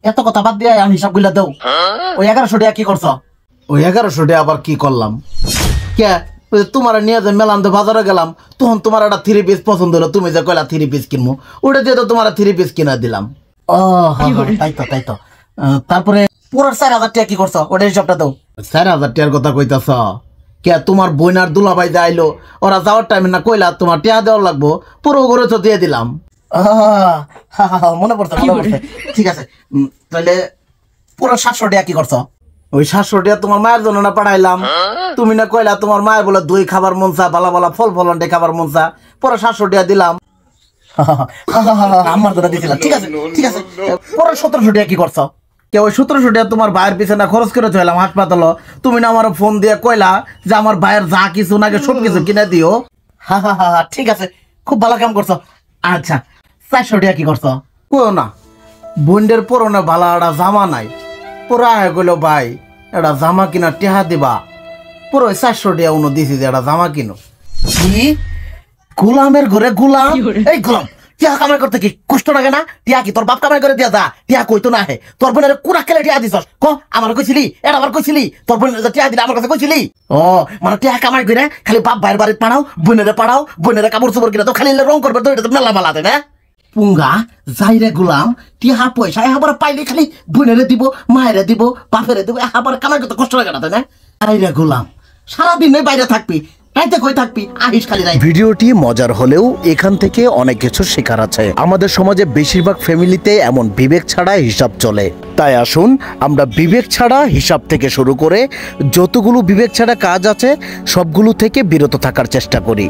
এত কথা বাদ দিয়ে আমি হিসাব গুলা দাও। ওই 1100 টাকা কি করছো? ওই 1100 টাকা আবার কি করলাম? কে তোমার নিয়ে যে মেলাম বাজারে গেলাম, তখন তোমার একটা 3 পিস পছন্দ হলো, তুমি যে কয়লা 3 পিস কিনবো, ওটা দিয়ে তো তোমার 3 পিস কিনা দিলাম। ও তাই তো। তারপরে পুরো 4000 টাকা কি করছো? ওটা হিসাবটা দাও। 4000 টাকার কথা কইতাছ? কে তোমার বোনার দুলাভাই যে আইলো, ওরা যাওয়ার টাইমে না কইলা তোমার টাকা দেওয়ার লাগবো, পুরো করে তো দিয়ে দিলাম। মনে পড়ছে। ঠিক আছে, তাহলে পুরো 700 টাকা কি করছো? ওই 700 টাকা তোমার মায়ের জন্য না পাঠাইলাম, তুমি না কইলা তোমার মায়ের বলে দই খাবার মন চা, বালা বালা ফল ফলন্ডে খাবার মন চা, পুরো 700 টাকা দিলাম। আমার জন্য দিছিলাম। ঠিক আছে পুরো 1700 টাকা কি করছো? কে ওই 1700 টাকা তোমার ভাইয়ের পিছনে খরচ করে চলাম হাসপাতাল, তুমি না আমার ফোন দিয়ে কইলা যে আমার ভাইয়ের যা কিছু নাকি সব কিছু কিনে দিও। ঠিক আছে, খুব ভালো কাম করছো। আচ্ছা 400 টাকা কি করছো? কো না বোনদের পরনে ভালো একটা জামা নাই, পুরা গেল ভাই একটা জামা কিনা টেহা দিবা, পুরো 400 টাকা উনো দিছি যে একটা জামা কিনো। কি গোলামের ঘরে গোলাম? এই গোলাম টিয়া কামাই করতে কি কষ্ট লাগে না? টিয়া কি তোর বাপ কামাই করে দিয়া যা? টিয়া কইতো না হে তোর বোনের কুড়া খেলে টিয়া দিছস? ক আমার কইছিলি? এটা আবার কইছিলি তোর বোনের টিয়া দিলে আমার কাছে কইছিলি? ও মানে টিয়া কামাই করে খালি বাপ ভাইয়ের বাড়িতে পাঠাও, বোনের কাপড় চোপড় কিনা তো খালি রং করবে, তো এটা তো মেলা বালাতে না পুঙ্গা যাই রে গোলাম। টিয়া পয়সা আবার পাইলে খালি বোনেরে দিব, মায়েরে দিব, বাপেরে দিব, আবার কামাই করতে কষ্ট লাগে না তাই না? আই রে গোলাম সারাদিন বাইরে থাকবি, রাইতে কই থাকবি, আহিস খালি রাই। ভিডিওটি মজার হলেও এখান থেকে অনেক কিছু শেখার আছে। আমাদের সমাজে বেশিরভাগ ফ্যামিলিতে এমন বিবেক ছাড়া হিসাব চলে, তাই আসুন আমরা বিবেক ছাড়া হিসাব থেকে শুরু করে যতগুলো বিবেক ছাড়া কাজ আছে সবগুলো থেকে বিরত থাকার চেষ্টা করি।